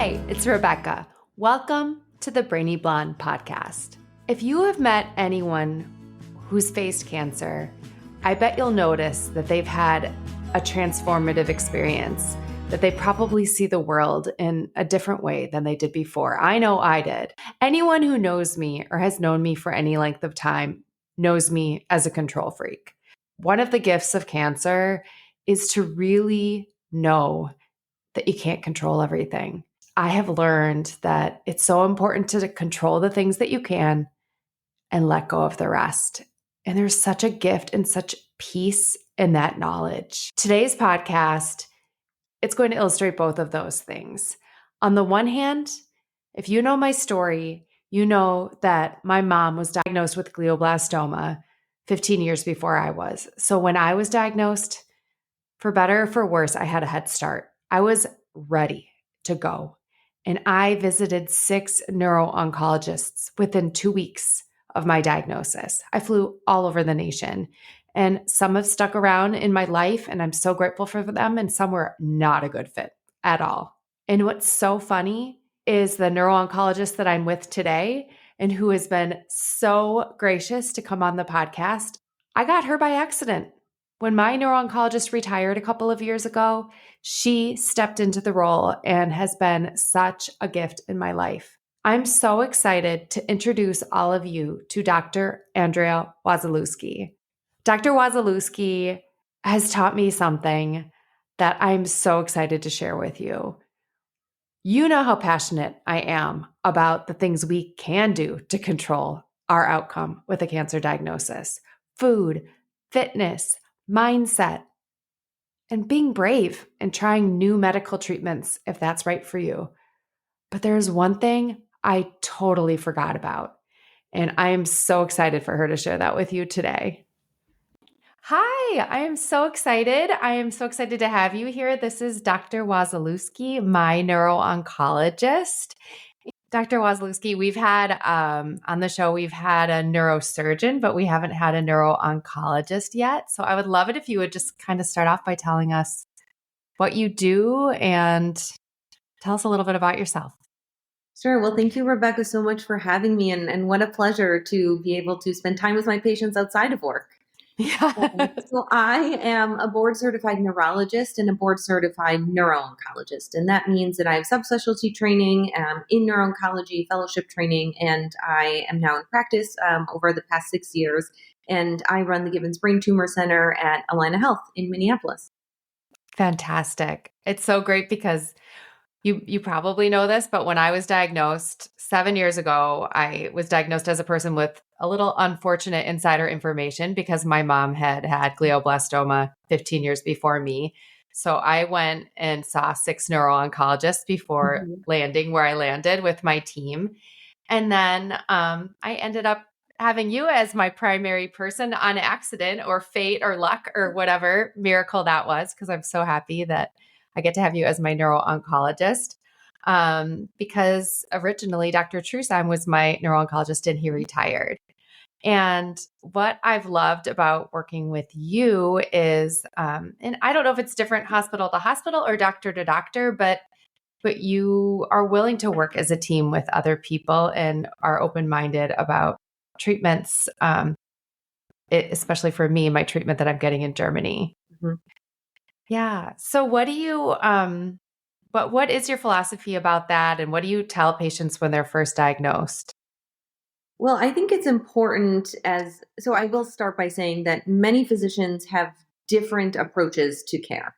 Hey, it's Rebecca. Welcome to the Brainy Blonde podcast. If you have met anyone who's faced cancer, I bet you'll notice that they've had a transformative experience, that they probably see the world in a different way than they did before. I know I did. Anyone who knows me or has known me for any length of time knows me as a control freak. One of the gifts of cancer is to really know that you can't control everything. I have learned that it's so important to control the things that you can and let go of the rest. And there's such a gift and such peace in that knowledge. Today's podcast, it's going to illustrate both of those things. On the one hand, if you know my story, you know that my mom was diagnosed with glioblastoma 15 years before I was. So when I was diagnosed, for better or for worse, I had a head start. I was ready to go. And I visited 6 neurooncologists within 2 weeks of my diagnosis. I flew all over the nation, and some have stuck around in my life, and I'm so grateful for them, and some were not a good fit at all. And what's so funny is the neurooncologist that I'm with today and who has been so gracious to come on the podcast, I got her by accident. When my neurooncologist retired a couple of years ago, she stepped into the role and has been such a gift in my life. I'm so excited to introduce all of you to Dr. Andrea Wasilewski. Dr. Wasilewski has taught me something that I'm so excited to share with you. You know how passionate I am about the things we can do to control our outcome with a cancer diagnosis: food, fitness, mindset, and being brave and trying new medical treatments if that's right for you. But there's one thing I totally forgot about, and I am so excited for her to share that with you today. Hi, I am so excited. I am so excited to have you here. This is Dr. Wasilewski, my neurooncologist. Dr. Wasilewski, we've had on the show, we've had a neurosurgeon, but we haven't had a neurooncologist yet. So I would love it if you would just kind of start off by telling us what you do and tell us a little bit about yourself. Sure. Well, thank you, Rebecca, so much for having me. And what a pleasure to be able to spend time with my patients outside of work. Yeah. So I am a board certified neurologist and a board certified neurooncologist. And that means that I have subspecialty training in neuro-oncology, fellowship training, and I am now in practice over the past 6 years. And I run the Givens Brain Tumor Center at Allina Health in Minneapolis. Fantastic. It's so great because you probably know this, but when I was diagnosed 7 years ago, I was diagnosed as a person with a little unfortunate insider information because my mom had had glioblastoma 15 years before me. So I went and saw 6 neurooncologists before landing where I landed with my team. And then I ended up having you as my primary person on accident or fate or luck or whatever miracle that was, because I'm so happy that I get to have you as my neurooncologist because originally Dr. Trusheim was my neurooncologist and he retired. And what I've loved about working with you is, and I don't know if it's different hospital to hospital or doctor to doctor, but you are willing to work as a team with other people and are open-minded about treatments, especially for me, my treatment that I'm getting in Germany. Mm-hmm. Yeah. So what do you, what is your philosophy about that? And what do you tell patients when they're first diagnosed? Well, I think it's important so I will start by saying that many physicians have different approaches to care.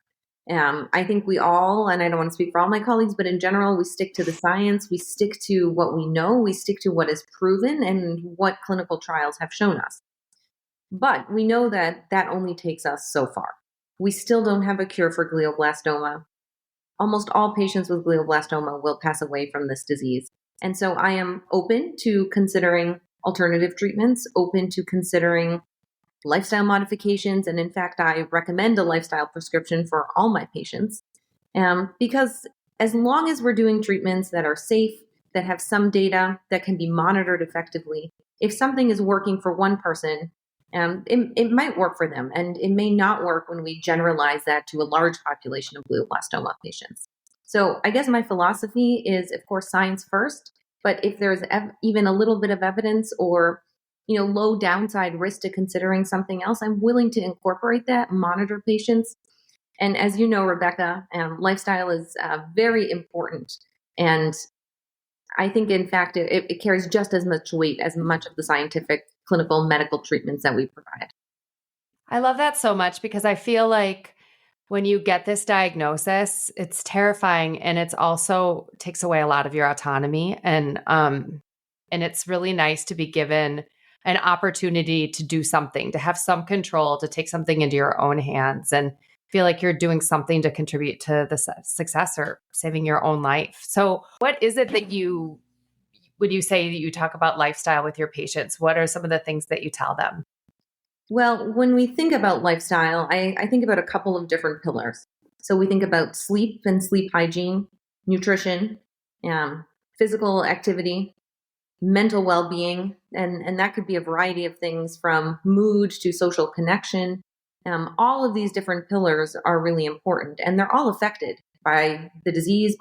I think we all, and I don't want to speak for all my colleagues, but in general, we stick to the science, we stick to what we know, we stick to what is proven and what clinical trials have shown us. But we know that that only takes us so far. We still don't have a cure for glioblastoma. Almost all patients with glioblastoma will pass away from this disease. And so I am open to considering alternative treatments, open to considering lifestyle modifications. And in fact, I recommend a lifestyle prescription for all my patients because as long as we're doing treatments that are safe, that have some data that can be monitored effectively, if something is working for one person, it might work for them. And it may not work when we generalize that to a large population of glioblastoma patients. So I guess my philosophy is, of course, science first, but if there's even a little bit of evidence or low downside risk to considering something else, I'm willing to incorporate that, monitor patients. And as you know, Rebecca, lifestyle is very important. And I think, in fact, it carries just as much weight as much of the scientific, clinical, medical treatments that we provide. I love that so much because I feel like when you get this diagnosis, it's terrifying and it's also takes away a lot of your autonomy and it's really nice to be given an opportunity to do something, to have some control, to take something into your own hands and feel like you're doing something to contribute to the success or saving your own life. So, what is it that would you say that you talk about lifestyle with your patients? What are some of the things that you tell them? Well, when we think about lifestyle, I think about a couple of different pillars. So we think about sleep and sleep hygiene, nutrition, um, physical activity, mental well-being, and that could be a variety of things from mood to social connection. All of these different pillars are really important, and they're all affected by the disease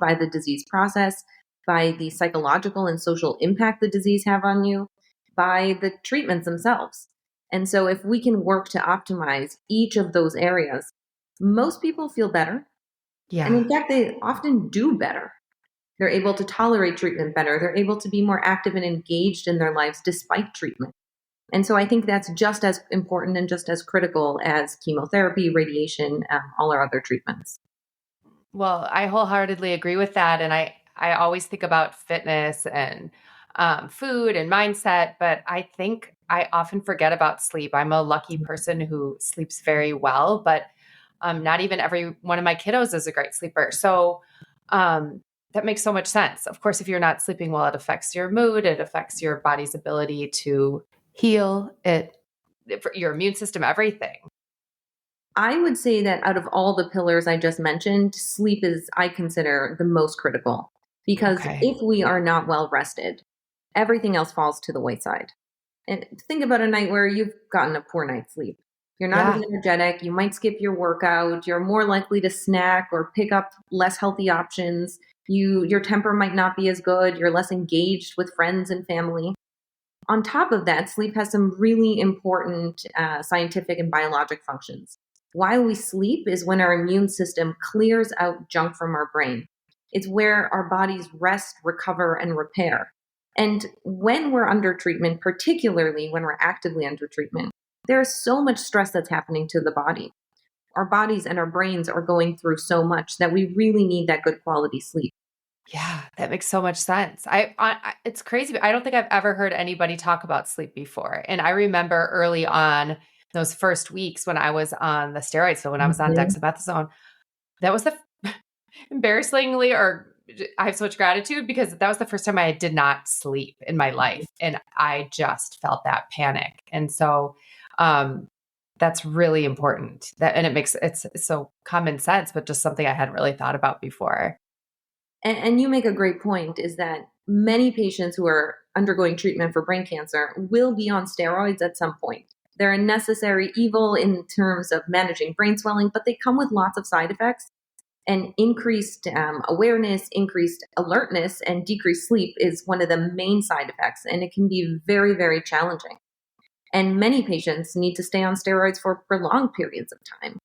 process, by the psychological and social impact the disease have on you, by the treatments themselves. And so if we can work to optimize each of those areas, most people feel better. And Yeah. in fact, they often do better. They're able to tolerate treatment better. They're able to be more active and engaged in their lives despite treatment. And so I think that's just as important and just as critical as chemotherapy, radiation, all our other treatments. Well, I wholeheartedly agree with that. And I always think about fitness and food and mindset, but I think I often forget about sleep. I'm a lucky person who sleeps very well, but not even every one of my kiddos is a great sleeper. So that makes so much sense. Of course, if you're not sleeping well, it affects your mood, it affects your body's ability to heal, your immune system, everything. I would say that out of all the pillars I just mentioned, sleep is, I consider, the most critical because Okay. if we are not well rested, everything else falls to the wayside. And think about a night where you've gotten a poor night's sleep. You're not as Yeah. energetic. You might skip your workout. You're more likely to snack or pick up less healthy options. Your temper might not be as good. You're less engaged with friends and family. On top of that, sleep has some really important scientific and biologic functions. While we sleep is when our immune system clears out junk from our brain. It's where our bodies rest, recover, and repair. And when we're under treatment, particularly when we're actively under treatment, there is so much stress that's happening to the body. Our bodies and our brains are going through so much that we really need that good quality sleep. Yeah, that makes so much sense. It's crazy, but I don't think I've ever heard anybody talk about sleep before. And I remember early on those first weeks when I was on the steroids, so when I was on Mhm. dexamethasone, that was the embarrassingly, or I have so much gratitude because that was the first time I did not sleep in my life, and I just felt that panic. And so, um, that's really important. And it's so common sense, but just something I hadn't really thought about before. And you make a great point is that many patients who are undergoing treatment for brain cancer will be on steroids at some point. They're a necessary evil in terms of managing brain swelling, but they come with lots of side effects. And increased awareness, increased alertness, and decreased sleep is one of the main side effects. And it can be very, very challenging. And many patients need to stay on steroids for prolonged periods of time.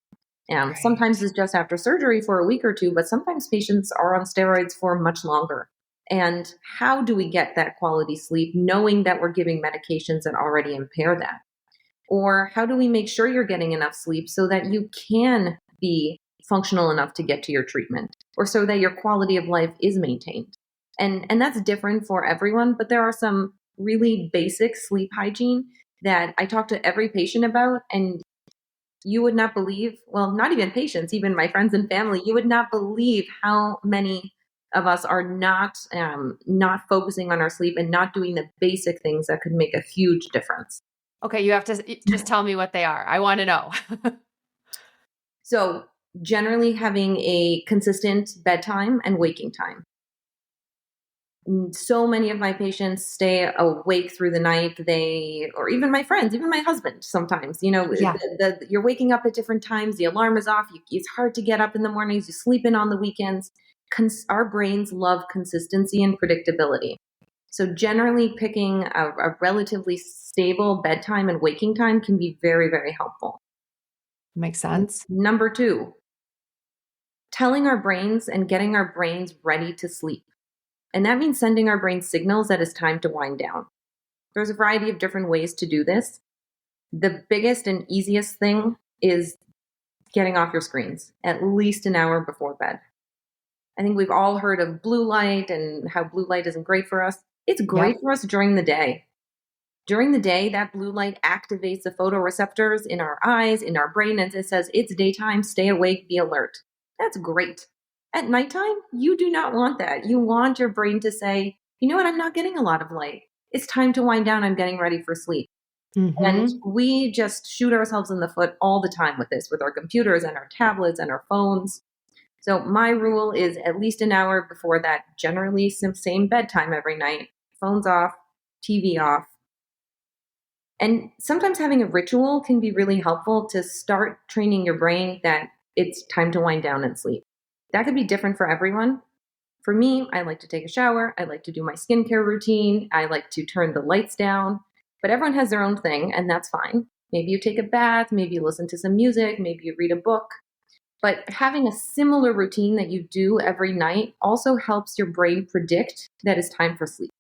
Sometimes Right. it's just after surgery for a week or two, but sometimes patients are on steroids for much longer. And how do we get that quality sleep knowing that we're giving medications that already impair that? Or how do we make sure you're getting enough sleep so that you can be functional enough to get to your treatment or so that your quality of life is maintained? And that's different for everyone, but there are some really basic sleep hygiene that I talk to every patient about, and you would not believe, well, not even patients, even my friends and family, you would not believe how many of us are not focusing on our sleep and not doing the basic things that could make a huge difference. Okay, you have to just tell me what they are. I want to know. So generally having a consistent bedtime and waking time. So many of my patients stay awake through the night. Or even my friends, even my husband, sometimes, Yeah. you're waking up at different times. The alarm is off. It's hard to get up in the mornings. You sleep in on the weekends. our brains love consistency and predictability. So generally picking a relatively stable bedtime and waking time can be very, very helpful. Makes sense. Number 2, telling our brains and getting our brains ready to sleep. And that means sending our brains signals that it's time to wind down. There's a variety of different ways to do this. The biggest and easiest thing is getting off your screens at least an hour before bed. I think we've all heard of blue light and how blue light isn't great for us. It's great for us during the day. During the day, that blue light activates the photoreceptors in our eyes, in our brain, and it says, it's daytime, stay awake, be alert. That's great. At nighttime, you do not want that. You want your brain to say, you know what, I'm not getting a lot of light. It's time to wind down. I'm getting ready for sleep. Mm-hmm. And we just shoot ourselves in the foot all the time with this, with our computers and our tablets and our phones. So my rule is at least an hour before that, generally same bedtime every night, phones off, TV off. And sometimes having a ritual can be really helpful to start training your brain that it's time to wind down and sleep. That could be different for everyone. For me, I like to take a shower. I like to do my skincare routine. I like to turn the lights down. But everyone has their own thing, and that's fine. Maybe you take a bath, maybe you listen to some music, maybe you read a book. But having a similar routine that you do every night also helps your brain predict that it's time for sleep.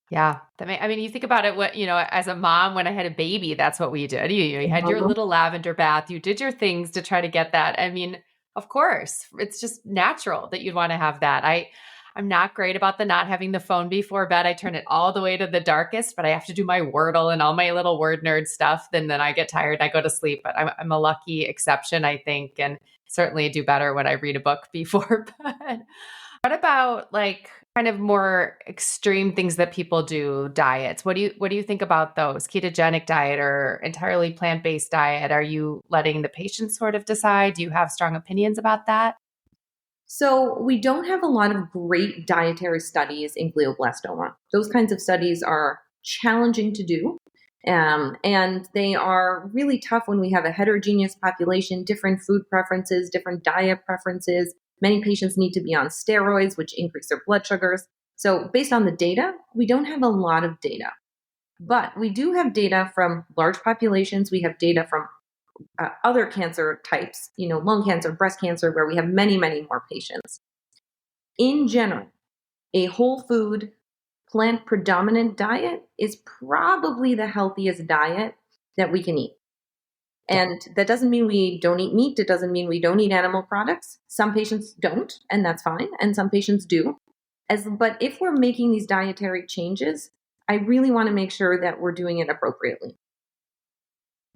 Yeah. I mean, you think about it, as a mom, when I had a baby, that's what we did. You had your little lavender bath, you did your things to try to get that. I mean, of course, it's just natural that you'd want to have that. I'm not great about the not having the phone before bed. I turn it all the way to the darkest, but I have to do my Wordle and all my little word nerd stuff. Then I get tired and I go to sleep. But I'm a lucky exception, I think, and certainly do better when I read a book before bed. What about kind of more extreme things that people do, diets? What do you think about those? Ketogenic diet or entirely plant-based diet? Are you letting the patient sort of decide? Do you have strong opinions about that? So we don't have a lot of great dietary studies in glioblastoma. Those kinds of studies are challenging to do. And they are really tough when we have a heterogeneous population, different food preferences, different diet preferences. Many patients need to be on steroids, which increase their blood sugars. So based on the data, we don't have a lot of data. But we do have data from large populations. We have data from other cancer types, lung cancer, breast cancer, where we have many, many more patients. In general, a whole food, plant predominant diet is probably the healthiest diet that we can eat. And that doesn't mean we don't eat meat. It doesn't mean we don't eat animal products. Some patients don't, and that's fine. And some patients do. But if we're making these dietary changes, I really want to make sure that we're doing it appropriately.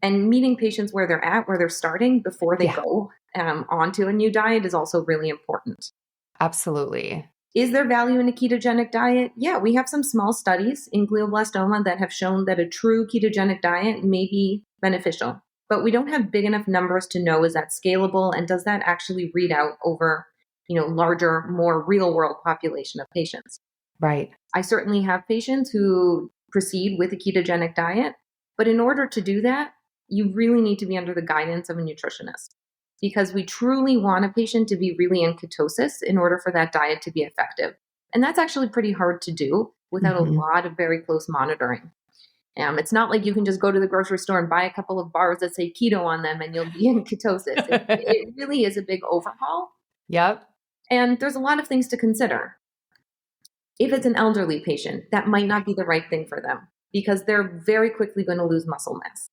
And meeting patients where they're at, where they're starting before they go onto a new diet is also really important. Absolutely. Is there value in a ketogenic diet? Yeah, we have some small studies in glioblastoma that have shown that a true ketogenic diet may be beneficial. But we don't have big enough numbers to know, is that scalable and does that actually read out over, larger, more real world population of patients? Right. I certainly have patients who proceed with a ketogenic diet, but in order to do that, you really need to be under the guidance of a nutritionist because we truly want a patient to be really in ketosis in order for that diet to be effective. And that's actually pretty hard to do without a lot of very close monitoring. It's not like you can just go to the grocery store and buy a couple of bars that say keto on them and you'll be in ketosis. It really is a big overhaul. Yep. And there's a lot of things to consider. If it's an elderly patient, that might not be the right thing for them because they're very quickly going to lose muscle mass.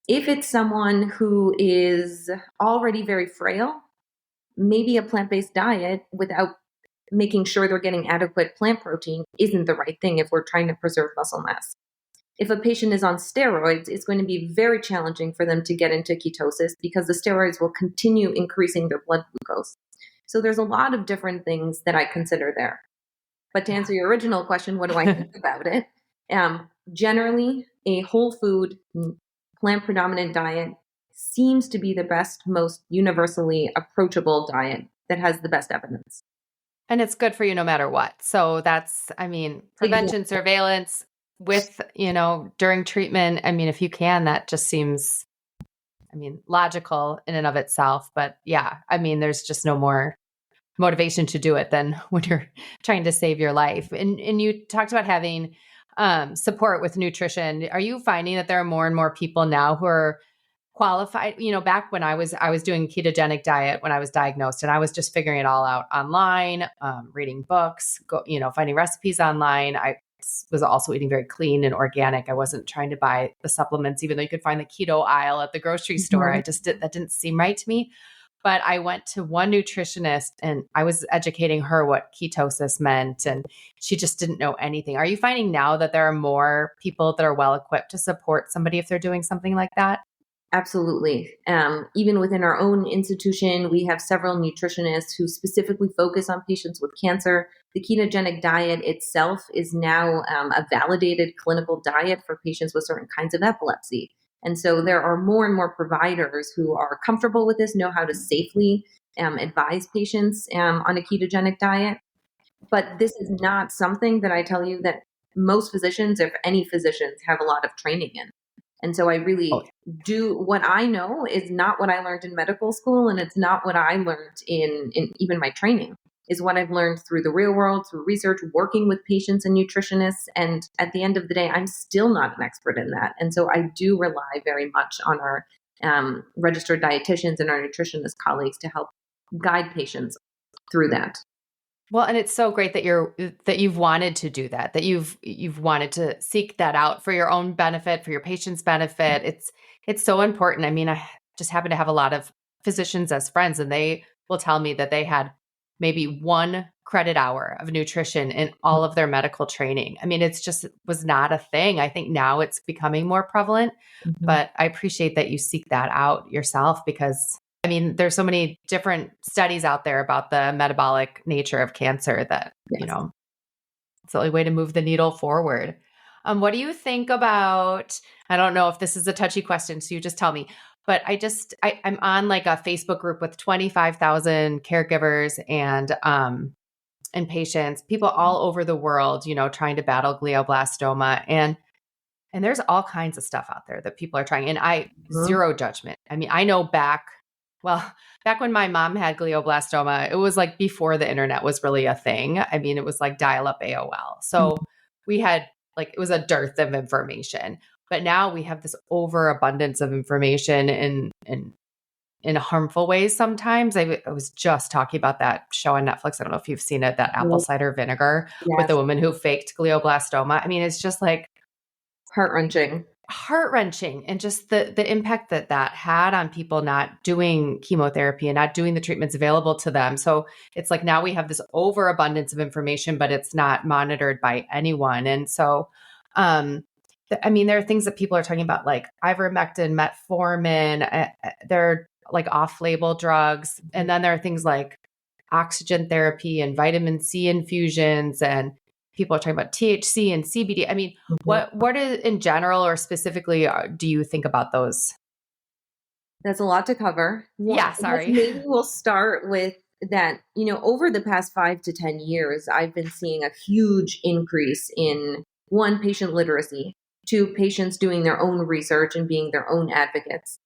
If it's someone who is already very frail, maybe a plant-based diet without making sure they're getting adequate plant protein isn't the right thing if we're trying to preserve muscle mass. If a patient is on steroids, it's going to be very challenging for them to get into ketosis because the steroids will continue increasing their blood glucose. So there's a lot of different things that I consider there. But to answer your original question, what do I think about it? Generally, a whole food, plant predominant diet seems to be the best, most universally approachable diet that has the best evidence. And it's good for you no matter what. So that's, prevention, surveillance with, during treatment. If you can, that just seems, logical in and of itself. But yeah, there's just no more motivation to do it than when you're trying to save your life. And you talked about having support with nutrition. Are you finding that there are more and more people now who are qualified? Back when I was doing ketogenic diet when I was diagnosed, and I was just figuring it all out online, reading books, finding recipes online. I was also eating very clean and organic. I wasn't trying to buy the supplements, even though you could find the keto aisle at the grocery store. That didn't seem right to me. But I went to one nutritionist and I was educating her what ketosis meant, and she just didn't know anything. Are you finding now that there are more people that are well equipped to support somebody if they're doing something like that? Absolutely. Even within our own institution, we have several nutritionists who specifically focus on patients with cancer. The ketogenic diet itself is now a validated clinical diet for patients with certain kinds of epilepsy. And so there are more and more providers who are comfortable with this, know how to safely advise patients on a ketogenic diet. But this is not something that I tell you that most physicians, if any physicians, have a lot of training in. And so I really do what I know is not what I learned in medical school, and it's not what I learned in even my training, is what I've learned through the real world, through research, working with patients and nutritionists. And at the end of the day, I'm still not an expert in that. And so I do rely very much on our registered dietitians and our nutritionist colleagues to help guide patients through that. Well, and it's so great that you've wanted to do that, that you've wanted to seek that out for your own benefit, for your patient's benefit. It's so important. I mean, I just happen to have a lot of physicians as friends, and they will tell me that they had maybe 1 credit hour of nutrition in all of their medical training. I mean, was not a thing. I think now it's becoming more prevalent, but I appreciate that you seek that out yourself, because I mean, there's so many different studies out there about the metabolic nature of cancer that, Yes. It's the only way to move the needle forward. What do you think about, I don't know if this is a touchy question, so you just tell me, but I'm on like a Facebook group with 25,000 caregivers and patients, people all over the world, trying to battle glioblastoma. And there's all kinds of stuff out there that people are trying. And zero judgment. I mean, I know back when my mom had glioblastoma, it was like before the internet was really a thing. I mean, it was like dial-up AOL. So we had it was a dearth of information. But now we have this overabundance of information in harmful ways sometimes. I was just talking about that show on Netflix. I don't know if you've seen it, that apple cider vinegar with the woman who faked glioblastoma. I mean, it's just like heart-wrenching, and just the impact that had on people not doing chemotherapy and not doing the treatments available to them. So it's like now we have this overabundance of information, but it's not monitored by anyone. And so, I mean, there are things that people are talking about, like ivermectin, metformin, they're like off-label drugs. And then there are things like oxygen therapy and vitamin C infusions, and people are talking about THC and CBD. I mean, what is, in general or specifically, do you think about those? That's a lot to cover. Yeah, sorry. Maybe we'll start with that. Over the past 5 to 10 years, I've been seeing a huge increase in, 1, patient literacy, 2, patients doing their own research and being their own advocates,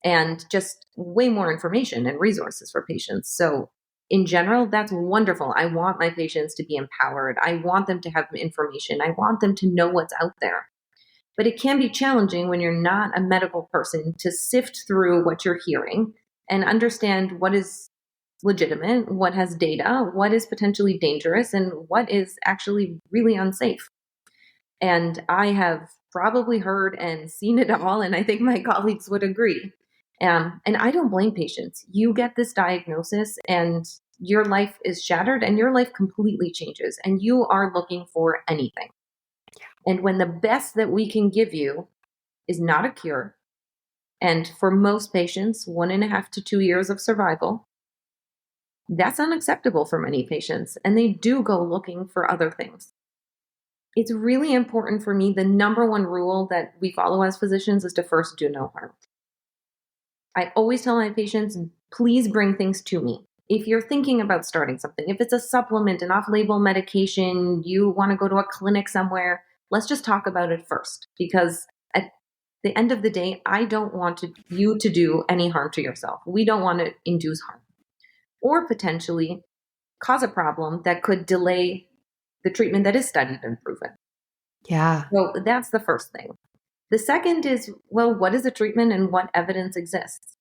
and just way more information and resources for patients. So in general, that's wonderful. I want my patients to be empowered. I want them to have information. I want them to know what's out there. But it can be challenging when you're not a medical person to sift through what you're hearing and understand what is legitimate, what has data, what is potentially dangerous, and what is actually really unsafe. And I have probably heard and seen it all, and I think my colleagues would agree. And I don't blame patients. You get this diagnosis and your life is shattered and your life completely changes, and you are looking for anything. And when the best that we can give you is not a cure, and for most patients, 1.5 to 2 years of survival, that's unacceptable for many patients, and they do go looking for other things. It's really important for me. The number 1 rule that we follow as physicians is to first do no harm. I always tell my patients, please bring things to me. If you're thinking about starting something, if it's a supplement, an off-label medication, you want to go to a clinic somewhere, let's just talk about it first. Because at the end of the day, I don't want you to do any harm to yourself. We don't want to induce harm. Or potentially, cause a problem that could delay the treatment that is studied and proven. Yeah. So that's the first thing. The second is, well, what is the treatment and what evidence exists?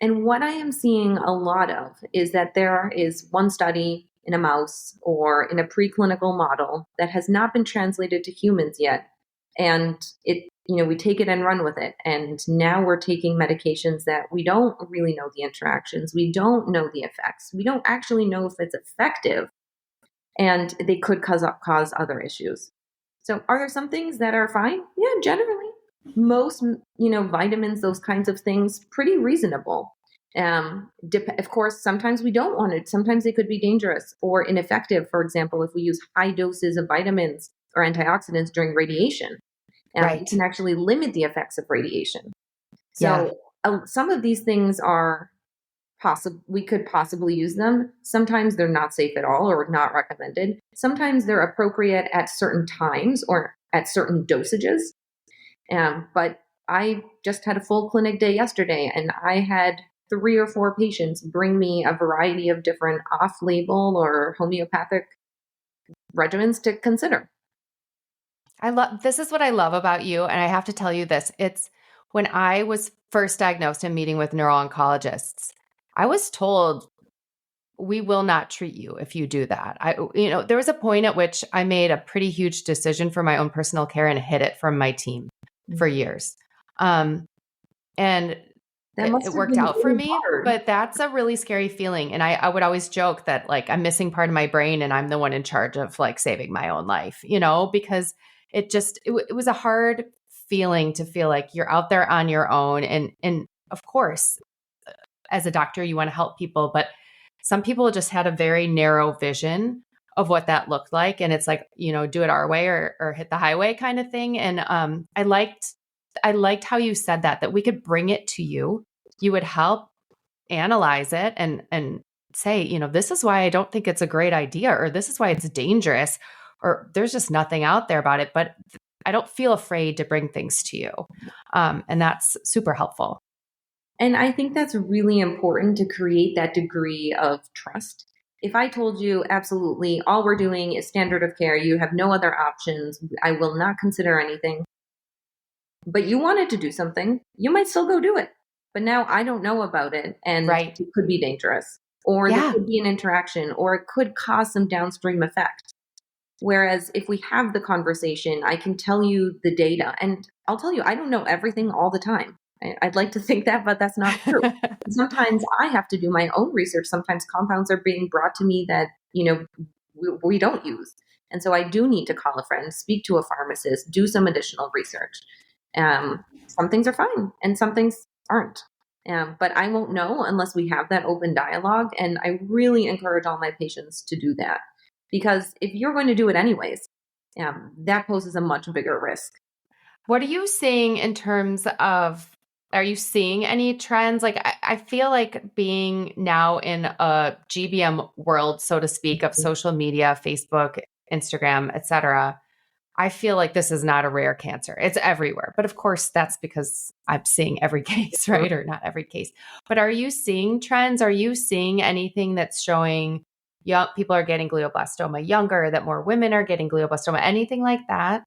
And what I am seeing a lot of is that there is one study in a mouse or in a preclinical model that has not been translated to humans yet. And we take it and run with it. And now we're taking medications that we don't really know the interactions. We don't know the effects. We don't actually know if it's effective, and they could cause other issues. So are there some things that are fine? Yeah, generally. Most, vitamins, those kinds of things, pretty reasonable. Of course, sometimes we don't want it. Sometimes they could be dangerous or ineffective. For example, if we use high doses of vitamins or antioxidants during radiation, Right. we can actually limit the effects of radiation. Yeah. So some of these things are possible. We could possibly use them. Sometimes they're not safe at all or not recommended. Sometimes they're appropriate at certain times or at certain dosages. But I just had a full clinic day yesterday, and I had 3 or 4 patients bring me a variety of different off-label or homeopathic regimens to consider. This is what I love about you. And I have to tell you this. It's when I was first diagnosed and meeting with neurooncologists, I was told, we will not treat you if you do that. There was a point at which I made a pretty huge decision for my own personal care and hid it from my team for years. And it worked out for me, but that's a really scary feeling. And I would always joke that like I'm missing part of my brain and I'm the one in charge of like saving my own life, because it was a hard feeling to feel like you're out there on your own. And of course, as a doctor, you want to help people, but some people just had a very narrow vision of what that looked like. And it's like, do it our way or hit the highway kind of thing. And I liked how you said that we could bring it to you. You would help analyze it and say, this is why I don't think it's a great idea, or this is why it's dangerous, or there's just nothing out there about it. But I don't feel afraid to bring things to you. And that's super helpful. And I think that's really important to create that degree of trust. If I told you, absolutely, all we're doing is standard of care, you have no other options, I will not consider anything, but you wanted to do something, you might still go do it. But now I don't know about it, and Right. it could be dangerous, or there could be an interaction, or it could cause some downstream effect. Whereas if we have the conversation, I can tell you the data, and I'll tell you, I don't know everything all the time. I'd like to think that, but that's not true. Sometimes I have to do my own research. Sometimes compounds are being brought to me that, we don't use. And so I do need to call a friend, speak to a pharmacist, do some additional research. Some things are fine and some things aren't. But I won't know unless we have that open dialogue. And I really encourage all my patients to do that. Because if you're going to do it anyways, that poses a much bigger risk. What are you seeing in terms of, are you seeing any trends? Like, I feel like being now in a GBM world, so to speak, of social media, Facebook, Instagram, et cetera, I feel like this is not a rare cancer. It's everywhere. But of course, that's because I'm seeing every case, right? Or not every case. But are you seeing trends? Are you seeing anything that's showing young people are getting glioblastoma younger, that more women are getting glioblastoma, anything like that?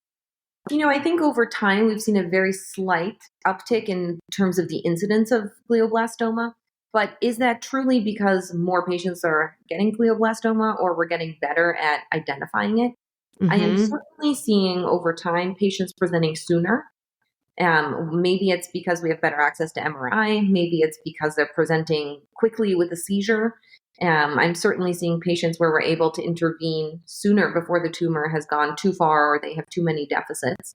I think over time we've seen a very slight uptick in terms of the incidence of glioblastoma. But is that truly because more patients are getting glioblastoma, or we're getting better at identifying it? I am certainly seeing over time patients presenting sooner. Maybe it's because we have better access to MRI. Maybe it's because they're presenting quickly with a seizure. I'm certainly seeing patients where we're able to intervene sooner before the tumor has gone too far or they have too many deficits.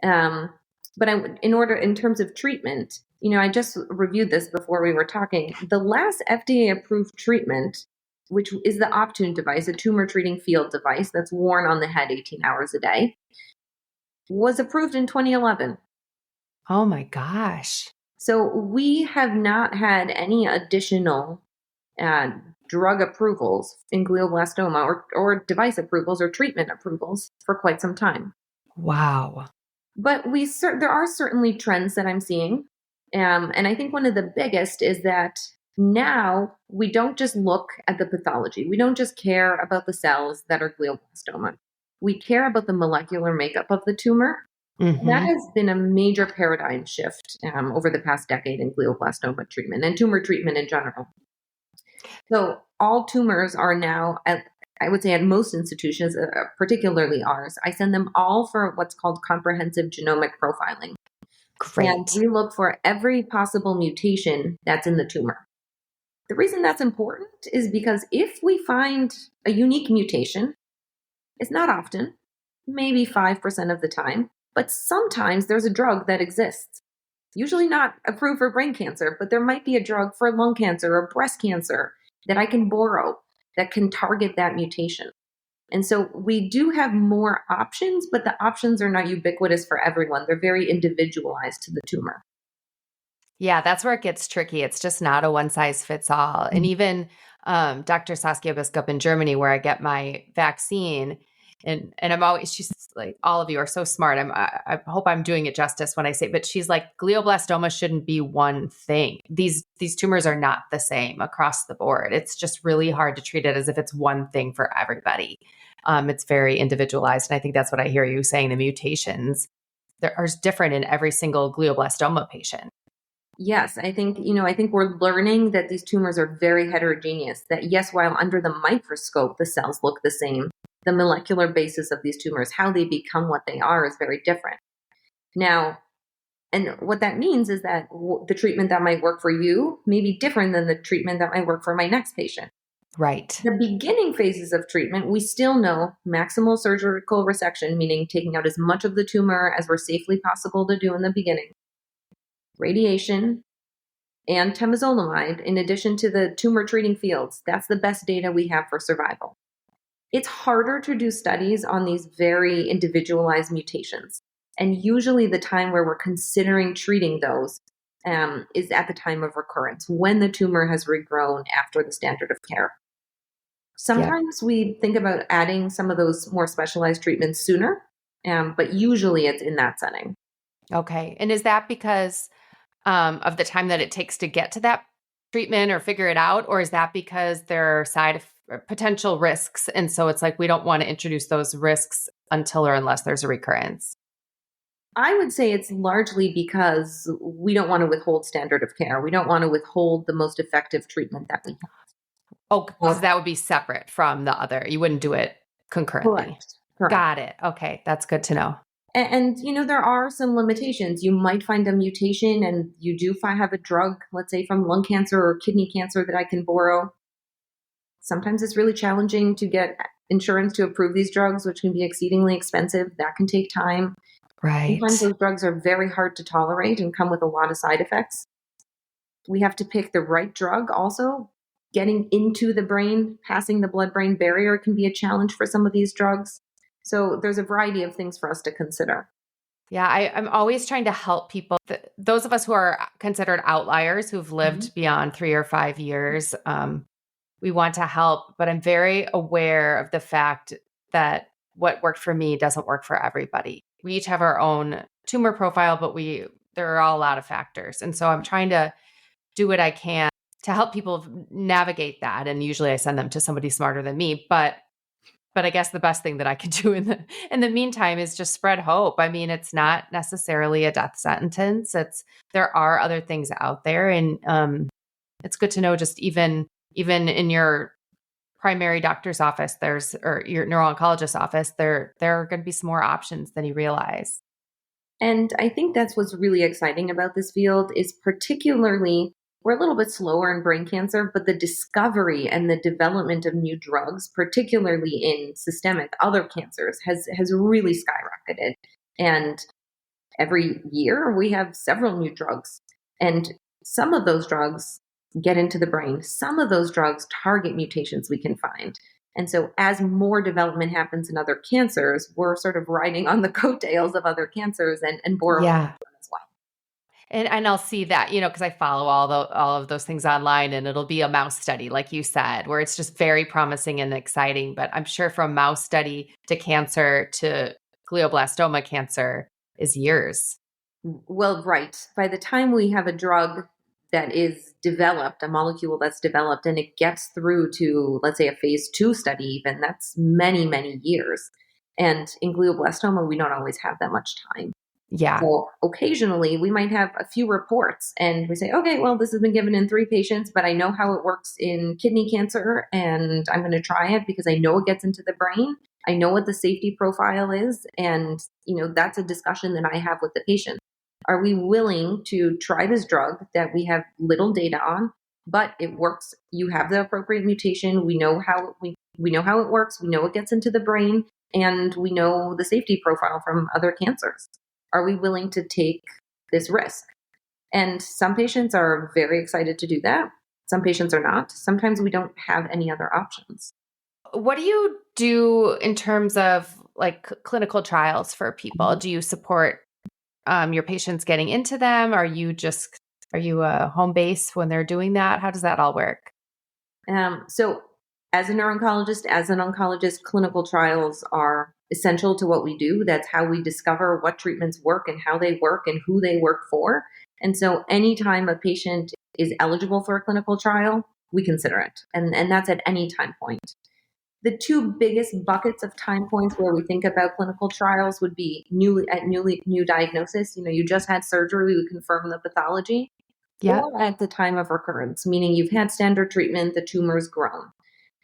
But in terms of treatment, I just reviewed this before we were talking. The last FDA-approved treatment, which is the Optune device, a tumor treating field device that's worn on the head 18 hours a day, was approved in 2011. Oh my gosh. So we have not had any additional drug approvals in glioblastoma or device approvals or treatment approvals for quite some time. Wow. But there are certainly trends that I'm seeing. And I think one of the biggest is that Now, we don't just look at the pathology. We don't just care about the cells that are glioblastoma. We care about the molecular makeup of the tumor. And that Mm-hmm. has been a major paradigm shift over the past decade in glioblastoma treatment and tumor treatment in general. So all tumors are now I would say at most institutions, particularly ours, I send them all for what's called comprehensive genomic profiling. And Great. we look for every possible mutation that's in the tumor. The reason that's important is because if we find a unique mutation, it's not often, maybe 5% of the time, but sometimes there's a drug that exists. Usually not approved for brain cancer, but there might be a drug for lung cancer or breast cancer that I can borrow that can target that mutation. And so we do have more options, but the options are not ubiquitous for everyone. They're very individualized to the tumor. Yeah, that's where it gets tricky. It's just not a one size fits all. And even Dr. Saskia Biskup in Germany, where I get my vaccine, and I'm always, she's like, all of you are so smart. I hope I'm doing it justice when I say, but she's like, glioblastoma shouldn't be one thing. These tumors are not the same across the board. It's just really hard to treat it as if it's one thing for everybody. It's very individualized, and I think that's what I hear you saying. The mutations are different in every single glioblastoma patient. Yes, I think we're learning that these tumors are very heterogeneous. That yes, while under the microscope, the cells look the same, the molecular basis of these tumors, how they become what they are, is very different. Now, and what that means is that the treatment that might work for you may be different than the treatment that might work for my next patient. Right. The beginning phases of treatment, we still know maximal surgical resection, meaning taking out as much of the tumor as were safely possible to do in the beginning, radiation, and temozolomide, in addition to the tumor treating fields. That's the best data we have for survival. It's harder to do studies on these very individualized mutations. And usually the time where we're considering treating those is at the time of recurrence, when the tumor has regrown after the standard of care. Yeah. Sometimes we think about adding some of those more specialized treatments sooner, but usually it's in that setting. Okay. And is that because of the time that it takes to get to that treatment or figure it out? Or is that because there are potential risks? And so it's like, we don't want to introduce those risks until or unless there's a recurrence. I would say it's largely because we don't want to withhold standard of care. We don't want to withhold the most effective treatment that we Oh, because have. that would be separate from the other. You wouldn't do it concurrently. Correct. Correct. Got it. Okay. That's good to know. There are some limitations. You might find a mutation and you do have a drug, let's say from lung cancer or kidney cancer, that I can borrow. Sometimes it's really challenging to get insurance to approve these drugs, which can be exceedingly expensive. That can take time. Sometimes Right. those drugs are very hard to tolerate and come with a lot of side effects. We have to pick the right drug also. Getting into the brain, passing the blood-brain barrier can be a challenge for some of these drugs. So there's a variety of things for us to consider. Yeah, I'm always trying to help people. Those of us who are considered outliers, who've Mhm. lived beyond 3 or 5 years, we want to help. But I'm very aware of the fact that what worked for me doesn't work for everybody. We each have our own tumor profile, but there are a lot of factors. And so I'm trying to do what I can to help people navigate that. And usually I send them to somebody smarter than me. But I guess the best thing that I could do in the meantime is just spread hope. I mean, it's not necessarily a death sentence. There are other things out there, and it's good to know. Just even in your primary doctor's office, or your neuro-oncologist office, there are going to be some more options than you realize. And I think that's what's really exciting about this field is particularly we're a little bit slower in brain cancer, but the discovery and the development of new drugs, particularly in systemic other cancers, has really skyrocketed. And every year we have several new drugs. And some of those drugs get into the brain. Some of those drugs target mutations we can find. And so as more development happens in other cancers, we're sort of riding on the coattails of other cancers and borrowing Yeah. them as well. And I'll see that, because I follow all of those things online, and it'll be a mouse study, like you said, where it's just very promising and exciting. But I'm sure from mouse study to cancer to glioblastoma cancer is years. Well, right. By the time we have a drug that is developed, a molecule that's developed, and it gets through to, let's say, a phase 2 study, even, that's many, many years. And in glioblastoma, we don't always have that much time. Yeah. So occasionally we might have a few reports and we say, okay, well, this has been given in 3 patients, but I know how it works in kidney cancer and I'm going to try it because I know it gets into the brain. I know what the safety profile is. And, that's a discussion that I have with the patient. Are we willing to try this drug that we have little data on, but it works? You have the appropriate mutation. We know how we know how it works. We know it gets into the brain, and we know the safety profile from other cancers. Are we willing to take this risk? And some patients are very excited to do that. Some patients are not. Sometimes we don't have any other options. What do you do in terms of like clinical trials for people? Do you support your patients getting into them? Are you a home base when they're doing that? How does that all work? So as a neurooncologist, as an oncologist, clinical trials are essential to what we do. That's how we discover what treatments work and how they work and who they work for. And so anytime a patient is eligible for a clinical trial, we consider it. And that's at any time point. The 2 biggest buckets of time points where we think about clinical trials would be new diagnosis. You just had surgery, we confirm the pathology. Yeah. Or at the time of recurrence, meaning you've had standard treatment, the tumor's grown.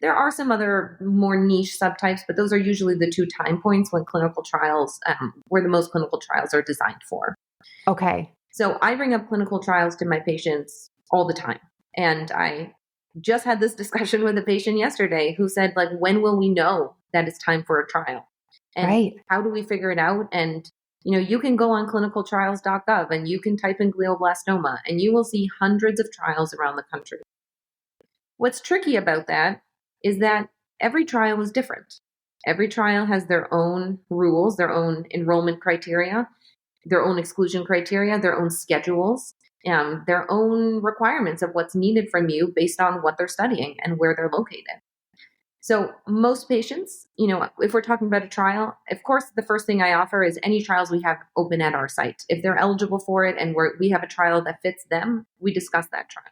There are some other more niche subtypes, but those are usually the 2 time points when clinical trials, where the most clinical trials are designed for. Okay. So I bring up clinical trials to my patients all the time. And I just had this discussion with a patient yesterday who said, like, when will we know that it's time for a trial? And Right. how do we figure it out? And you can go on clinicaltrials.gov and you can type in glioblastoma and you will see hundreds of trials around the country. What's tricky about that is that every trial is different. Every trial has their own rules, their own enrollment criteria, their own exclusion criteria, their own schedules, their own requirements of what's needed from you based on what they're studying and where they're located. So most patients, if we're talking about a trial, of course, the first thing I offer is any trials we have open at our site. If they're eligible for it and we have a trial that fits them, we discuss that trial.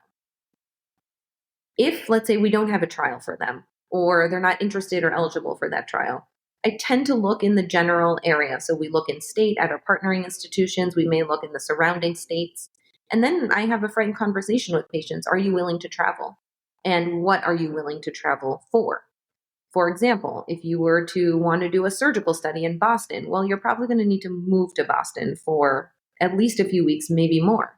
If, let's say, we don't have a trial for them or they're not interested or eligible for that trial, I tend to look in the general area. So we look in state at our partnering institutions. We may look in the surrounding states. And then I have a frank conversation with patients. Are you willing to travel? And what are you willing to travel for? For example, if you were to want to do a surgical study in Boston, well, you're probably going to need to move to Boston for at least a few weeks, maybe more.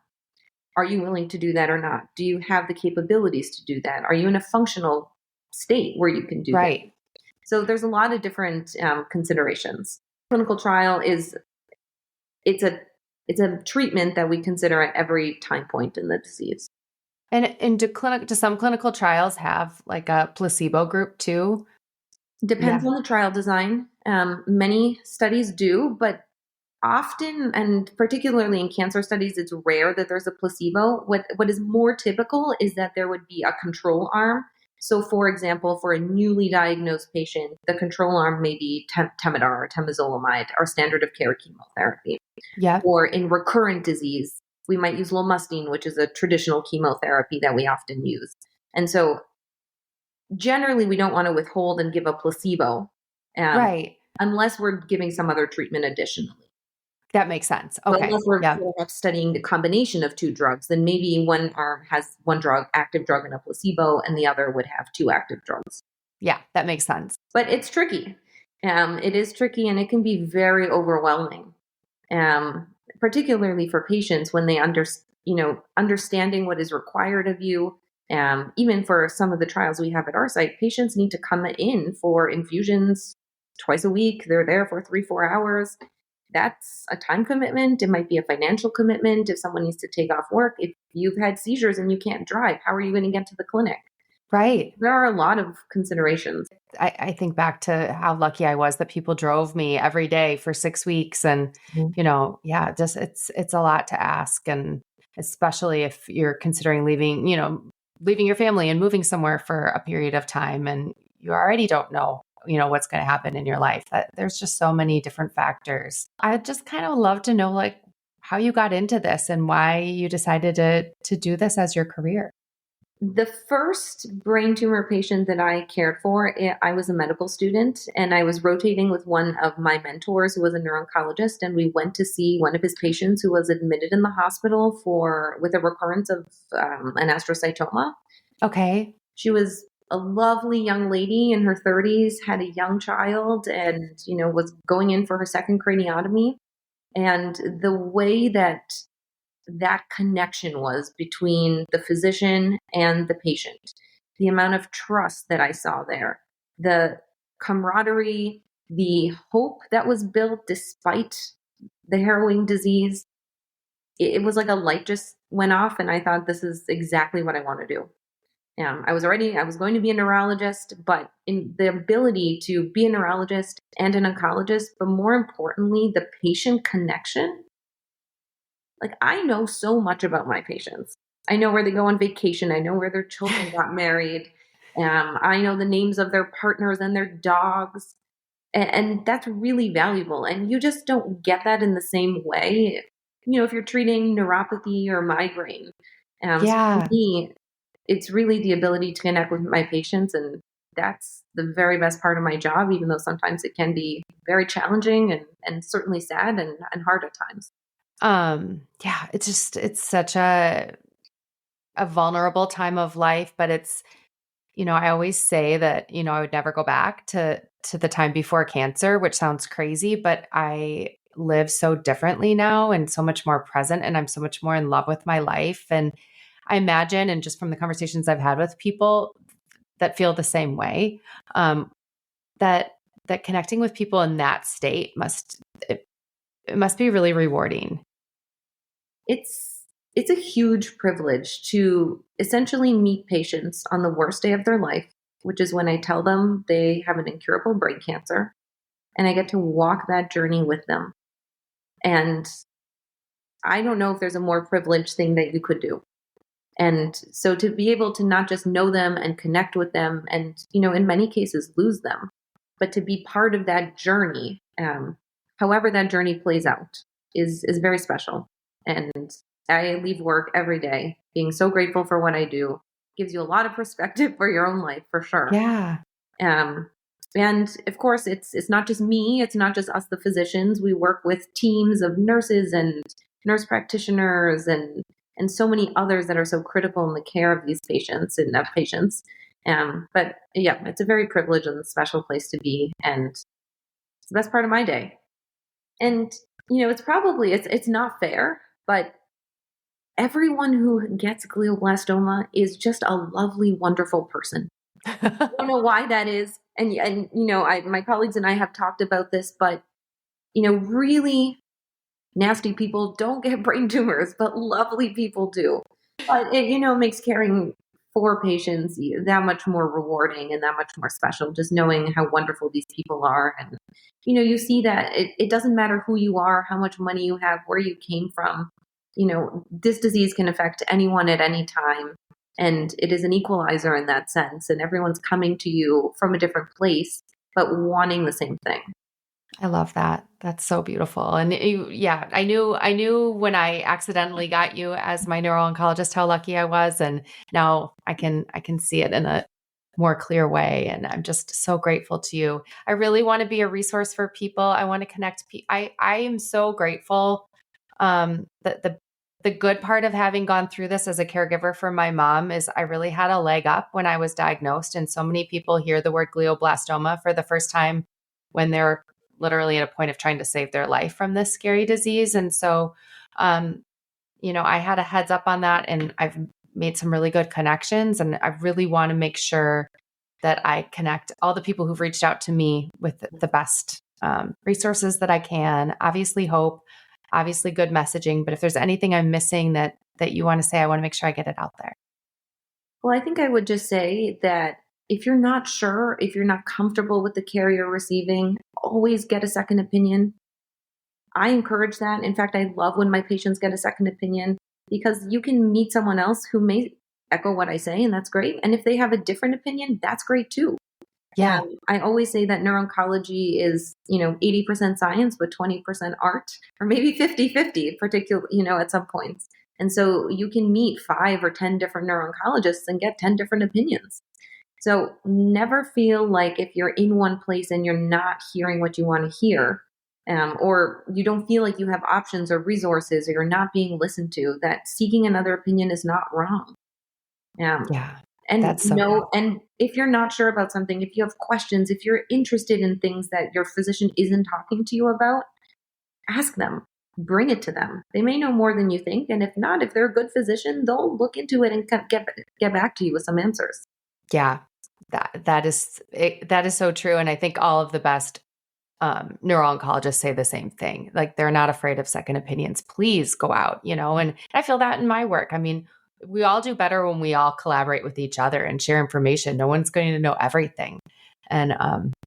Are you willing to do that or not? Do you have the capabilities to do that? Are you in a functional state where you can do Right. that? So there's a lot of different considerations. Clinical trial it's a treatment that we consider at every time point in the disease. And do some clinical trials have like a placebo group too? Depends on the trial design. Many studies do, but often, and particularly in cancer studies, it's rare that there's a placebo. What is more typical is that there would be a control arm. So, for example, for a newly diagnosed patient, the control arm may be Temodar or temozolomide, our standard of care chemotherapy. Yeah. Or in recurrent disease, we might use lomustine, which is a traditional chemotherapy that we often use. And so generally, we don't want to withhold and give a placebo Right. unless we're giving some other treatment additionally. That makes sense. So Okay. unless we're Yeah. studying the combination of 2 drugs, then maybe one arm has one drug, active drug, and a placebo, and the other would have 2 active drugs. Yeah, that makes sense. But it's tricky. It is tricky, and it can be very overwhelming, particularly for patients when they understanding what is required of you. Even for some of the trials we have at our site, patients need to come in for infusions twice a week. They're there for 3-4 hours. That's a time commitment. It might be a financial commitment if someone needs to take off work. If you've had seizures and you can't drive, how are you going to get to the clinic? Right. There are a lot of considerations. I think back to how lucky I was that people drove me every day for 6 weeks. And, just it's a lot to ask. And especially if you're considering leaving your family and moving somewhere for a period of time and you already don't know what's going to happen in your life. There's just so many different factors. I just kind of love to know, like, how you got into this and why you decided to do this as your career. The first brain tumor patient that I cared for, I was a medical student and I was rotating with one of my mentors who was a neurooncologist. And we went to see one of his patients who was admitted in the hospital with a recurrence of an astrocytoma. Okay. She was a lovely young lady in her 30s, had a young child, and, was going in for her second craniotomy. And the way that connection was between the physician and the patient, the amount of trust that I saw there, the camaraderie, the hope that was built despite the harrowing disease, it was like a light just went off, and I thought, this is exactly what I want to do. I was going to be a neurologist, but in the ability to be a neurologist and an oncologist, but more importantly, the patient connection. Like, I know so much about my patients. I know where they go on vacation. I know where their children got married. I know the names of their partners and their dogs. And that's really valuable. And you just don't get that in the same way, if you're treating neuropathy or migraine. So for me, it's really the ability to connect with my patients. And that's the very best part of my job, even though sometimes it can be very challenging and certainly sad and hard at times. Yeah, it's such a vulnerable time of life, but it's, I always say that, I would never go back to the time before cancer, which sounds crazy, but I live so differently now and so much more present, and I'm so much more in love with my life. And I imagine, and just from the conversations I've had with people that feel the same way, that connecting with people in that state it must be really rewarding. It's a huge privilege to essentially meet patients on the worst day of their life, which is when I tell them they have an incurable brain cancer, and I get to walk that journey with them. And I don't know if there's a more privileged thing that you could do. And so to be able to not just know them and connect with them and, in many cases lose them, but to be part of that journey, however that journey plays out, is very special. And I leave work every day being so grateful for what I do. Gives you a lot of perspective for your own life, for sure. Yeah. And of course, it's not just me. It's not just us, the physicians. We work with teams of nurses and nurse practitioners and so many others that are so critical in the care of these patients and of patients. But yeah, it's a very privileged and special place to be. And it's the best part of my day. And, it's not fair, but everyone who gets glioblastoma is just a lovely, wonderful person. I don't know why that is. And my colleagues and I have talked about this, but, really nasty people don't get brain tumors, but lovely people do. But it, makes caring for patients that much more rewarding and that much more special, just knowing how wonderful these people are. And, you see that it doesn't matter who you are, how much money you have, where you came from. This disease can affect anyone at any time. And it is an equalizer in that sense. And everyone's coming to you from a different place, but wanting the same thing. I love that. That's so beautiful. And I knew when I accidentally got you as my neurooncologist how lucky I was, and now I can see it in a more clear way. And I'm just so grateful to you. I really want to be a resource for people. I want to connect. I am so grateful. The good part of having gone through this as a caregiver for my mom is I really had a leg up when I was diagnosed. And so many people hear the word glioblastoma for the first time when they're literally at a point of trying to save their life from this scary disease. And so, I had a heads up on that, and I've made some really good connections, and I really want to make sure that I connect all the people who've reached out to me with the best resources that I can. Obviously hope, obviously good messaging, but if there's anything I'm missing that you want to say, I want to make sure I get it out there. Well, I think I would just say that if you're not sure, if you're not comfortable with the care you're receiving, always get a second opinion. I encourage that. In fact, I love when my patients get a second opinion, because you can meet someone else who may echo what I say, and that's great. And if they have a different opinion, that's great too. Yeah. I always say that neurooncology is, 80% science, but 20% art, or maybe 50-50, particularly, at some points. And so you can meet 5 or 10 different neurooncologists and get 10 different opinions. So never feel like if you're in one place and you're not hearing what you want to hear, or you don't feel like you have options or resources, or you're not being listened to, that seeking another opinion is not wrong. Um, Yeah. and That's so good. and if you're not sure about something, if you have questions, if you're interested in things that your physician isn't talking to you about, ask them, bring it to them. They may know more than you think. And if not, if they're a good physician, they'll look into it and get back to you with some answers. Yeah. That is so true. And I think all of the best neuro-oncologists say the same thing. Like, they're not afraid of second opinions. Please go out, and I feel that in my work. I mean, we all do better when we all collaborate with each other and share information. No one's going to know everything. And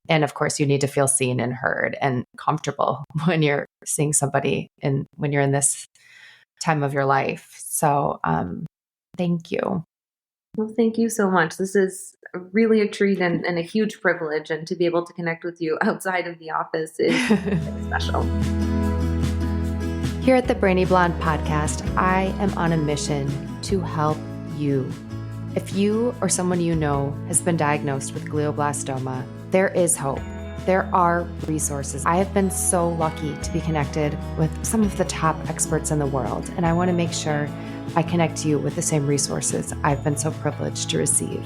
of course you need to feel seen and heard and comfortable when you're seeing somebody and when you're in this time of your life. So, thank you. Well, thank you so much. This is really a treat and a huge privilege. And to be able to connect with you outside of the office is special. Here at the Brainy Blonde podcast, I am on a mission to help you. If you or someone you know has been diagnosed with glioblastoma, there is hope. There are resources. I have been so lucky to be connected with some of the top experts in the world, and I want to make sure I connect you with the same resources I've been so privileged to receive.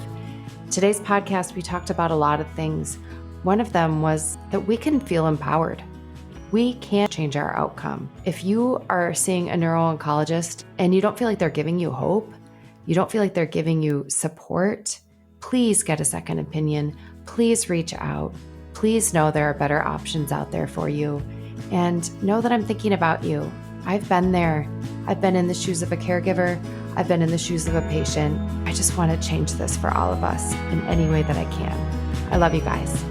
Today's podcast, we talked about a lot of things. One of them was that we can feel empowered. We can change our outcome. If you are seeing a neuro-oncologist and you don't feel like they're giving you hope, you don't feel like they're giving you support, please get a second opinion. Please reach out. Please know there are better options out there for you. And know that I'm thinking about you. I've been there. I've been in the shoes of a caregiver. I've been in the shoes of a patient. I just want to change this for all of us in any way that I can. I love you guys.